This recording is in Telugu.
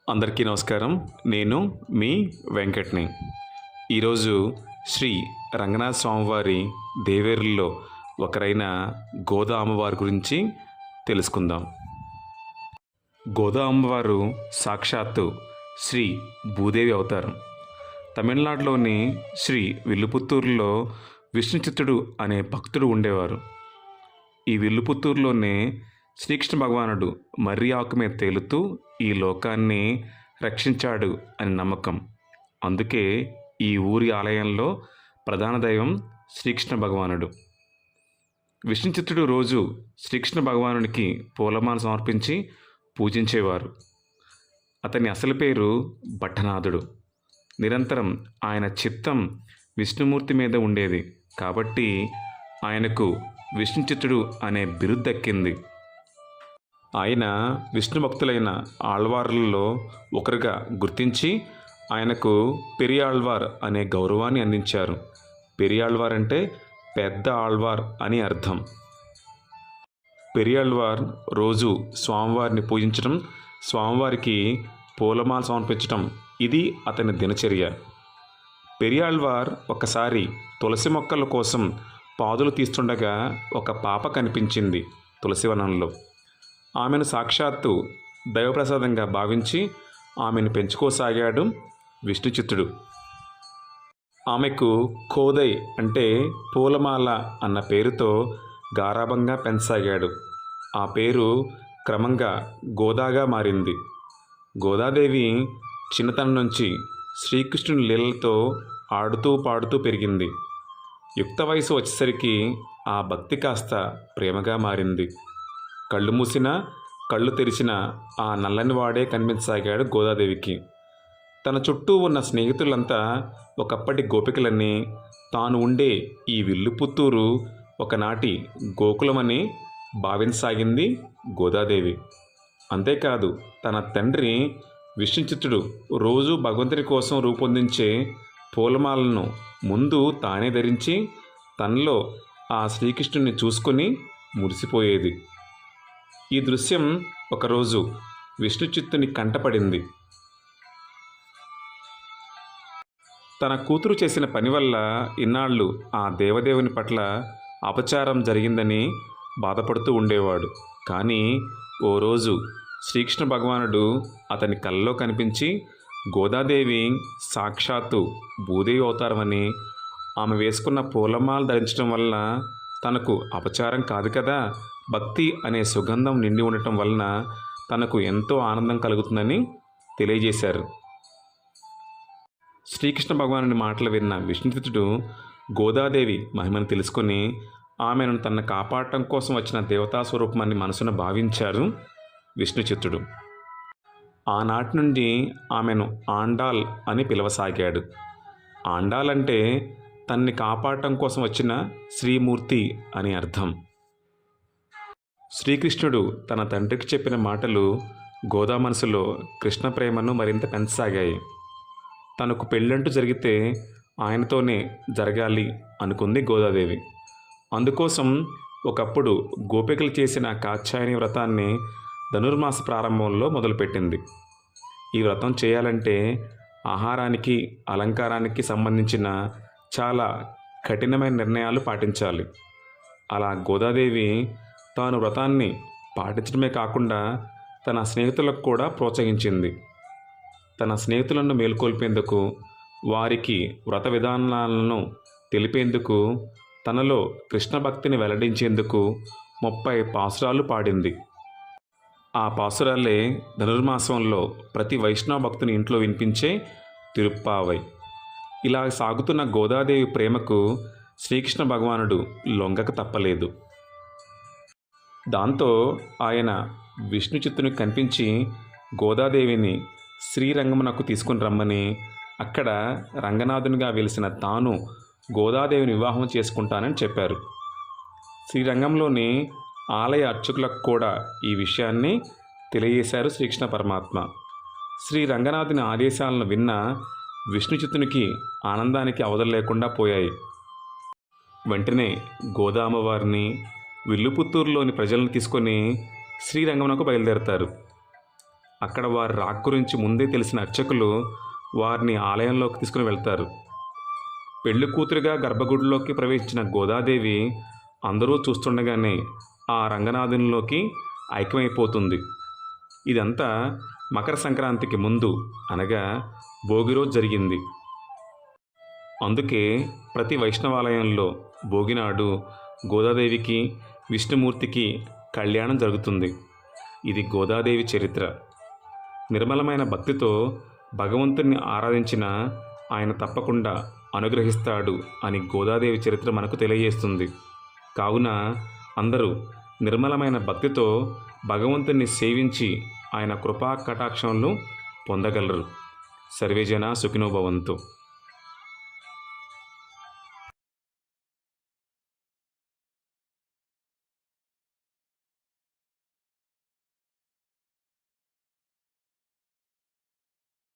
అందరికీ నమస్కారం. నేను మీ వెంకట్ని. ఈరోజు శ్రీ రంగనాథ స్వామివారి దేవేరుల్లో ఒకరైన గోదా అమ్మవారి గురించి తెలుసుకుందాం. గోదా అమ్మవారు సాక్షాత్తు శ్రీ భూదేవి అవతారం. తమిళనాడులోని శ్రీ విల్లుపుత్తూరులో విష్ణుచిత్తుడు అనే భక్తుడు ఉండేవారు. ఈ విల్లుపుత్తూరులోనే శ్రీకృష్ణ భగవానుడు మర్రి ఆకు మీద తేలుతూ ఈ లోకాన్ని రక్షించాడు అని నమ్మకం. అందుకే ఈ ఊరి ఆలయంలో ప్రధాన దైవం శ్రీకృష్ణ భగవానుడు. విష్ణుచిత్తుడు రోజు శ్రీకృష్ణ భగవానునికి పూలమాల సమర్పించి పూజించేవారు. అతని అసలు పేరు భట్టనాథుడు. నిరంతరం ఆయన చిత్తం విష్ణుమూర్తి మీద ఉండేది కాబట్టి ఆయనకు విష్ణుచిత్తుడు అనే బిరుదు దక్కింది. ఆయన విష్ణు భక్తులైన ఆళ్వార్లలో ఒకరుగా గుర్తించి ఆయనకు పెరియాళ్వార్ అనే గౌరవాన్ని అందించారు. పెరియాళ్వార్ అంటే పెద్ద ఆళ్వార్ అని అర్థం. పెరియాళ్వార్ రోజు స్వామివారిని పూజించడం, స్వామివారికి పూలమాల సమర్పించడం ఇది అతని దినచర్య. పెరియాళ్వార్ ఒకసారి తులసి మొక్కల కోసం పాదులు తీస్తుండగా ఒక పాప కనిపించింది తులసివనంలో. ఆమెను సాక్షాత్తు దైవప్రసాదంగా భావించి ఆమెను పెంచుకోసాగాడు విష్ణుచిత్తుడు. ఆమెకు కోదై అంటే పూలమాల అన్న పేరుతో గారాబంగా పెంచసాగాడు. ఆ పేరు క్రమంగా గోదాగా మారింది. గోదాదేవి చిన్నతనం నుంచి శ్రీకృష్ణుని లీలలతో ఆడుతూ పాడుతూ పెరిగింది. యుక్త వయసు వచ్చేసరికి ఆ భక్తి కాస్త ప్రేమగా మారింది. కళ్ళు మూసినా కళ్ళు తెరిచినా ఆ నల్లని వాడే కనిపించసాగాడు గోదాదేవికి. తన చుట్టూ ఉన్న స్నేహితులంతా ఒకప్పటి గోపికలన్నీ, తాను ఉండే ఈ విల్లుపుత్తూరు ఒకనాటి గోకులమని భావించసాగింది గోదాదేవి. అంతేకాదు తన తండ్రి విష్ణుచిత్తుడు రోజు భగవంతుని కోసం రూపొందించే పూలమాలను ముందు తానే ధరించి తనలో ఆ శ్రీకృష్ణుని చూసుకొని మురిసిపోయేది. ఈ దృశ్యం ఒకరోజు విష్ణుచిత్తుని కంటపడింది. తన కూతురు చేసిన పని వల్ల ఇన్నాళ్ళు ఆ దేవదేవుని పట్ల అపచారం జరిగిందని బాధపడుతూ ఉండేవాడు. కానీ ఓ రోజు శ్రీకృష్ణ భగవానుడు అతని కలలో కనిపించి గోదాదేవి సాక్షాత్తు భూదేవి అవతారమని, ఆమె వేసుకున్న పూలమాల ధరించడం వల్ల తనకు అపచారం కాదు కదా, భక్తి అనే సుగంధం నిండి ఉండటం వలన తనకు ఎంతో ఆనందం కలుగుతుందని తెలియజేశారు. శ్రీకృష్ణ భగవానుని మాటలు విన్న విష్ణుచిత్తుడు గోదాదేవి మహిమను తెలుసుకొని ఆమెను తన కాపాడటం కోసం వచ్చిన దేవతా స్వరూపమని మనసున భావించారు విష్ణుచిత్తుడు. ఆనాటి నుండి ఆమెను ఆండాల్ అని పిలవసాగాడు. ఆండాల్ అంటే తన్ని కాపాడటం కోసం వచ్చిన శ్రీమూర్తి అని అర్థం. శ్రీకృష్ణుడు తన తండ్రికి చెప్పిన మాటలు గోదా మనసులో కృష్ణ ప్రేమను మరింత పెంచసాగాయి. తనకు పెళ్ళంటూ జరిగితే ఆయనతోనే జరగాలి అనుకుంది గోదాదేవి. అందుకోసం ఒకప్పుడు గోపికలు చేసిన కాత్యాయని వ్రతాన్ని ధనుర్మాస ప్రారంభంలో మొదలుపెట్టింది. ఈ వ్రతం చేయాలంటే ఆహారానికి, అలంకారానికి సంబంధించిన చాలా కఠినమైన నిర్ణయాలు పాటించాలి. అలా గోదాదేవి తాను వ్రతాన్ని పాటించడమే కాకుండా తన స్నేహితులకు కూడా ప్రోత్సహించింది. తన స్నేహితులను మేల్కొల్పేందుకు, వారికి వ్రత విధానాలను తెలిపేందుకు, తనలో కృష్ణ భక్తిని వెల్లడించేందుకు 30 పాసురాలు పాడింది. ఆ పాసురాలే ధనుర్మాసంలో ప్రతి వైష్ణవ భక్తుని ఇంట్లో వినిపించే తిరుప్పావై. ఇలా సాగుతున్న గోదాదేవి ప్రేమకు శ్రీకృష్ణ భగవానుడు లొంగక తప్పలేదు. దాంతో ఆయన విష్ణుచిత్తుని కనిపించి గోదాదేవిని శ్రీరంగమునకు తీసుకుని రమ్మని, అక్కడ రంగనాథునిగా వెలిసిన తాను గోదాదేవిని వివాహం చేసుకుంటానని చెప్పారు. శ్రీరంగంలోని ఆలయ అర్చకులకు కూడా ఈ విషయాన్ని తెలియజేశారు శ్రీకృష్ణ పరమాత్మ. శ్రీ రంగనాథుని ఆదేశాలను విన్న విష్ణుచిత్తునికి ఆనందానికి అవధులు లేకుండా పోయాయి. వెంటనే గోదా అమ్మవారిని, విల్లుపుత్తూరులోని ప్రజలను తీసుకొని శ్రీరంగమునకు బయలుదేరతారు. అక్కడ వారి రాక గురించి ముందే తెలిసిన అర్చకులు వారిని ఆలయంలోకి తీసుకుని వెళ్తారు. పెళ్లి కూతురిగా గర్భగుడిలోకి ప్రవేశించిన గోదాదేవి అందరూ చూస్తుండగానే ఆ రంగనాథునిలోకి ఐక్యమైపోతుంది. ఇదంతా మకర సంక్రాంతికి ముందు అనగా భోగి రోజు జరిగింది. అందుకే ప్రతి వైష్ణవాలయంలో భోగినాడు గోదాదేవికి విష్ణుమూర్తికి కళ్యాణం జరుగుతుంది. ఇది గోదాదేవి చరిత్ర. నిర్మలమైన భక్తితో భగవంతుణ్ణి ఆరాధించిన ఆయన తప్పకుండా అనుగ్రహిస్తాడు అని గోదాదేవి చరిత్ర మనకు తెలియజేస్తుంది. కావున అందరూ నిర్మలమైన భక్తితో భగవంతుణ్ణి సేవించి ఆయన కృపా కటాక్షంలో పొందగలరు. సర్వేజన సుఖినో భవంతు.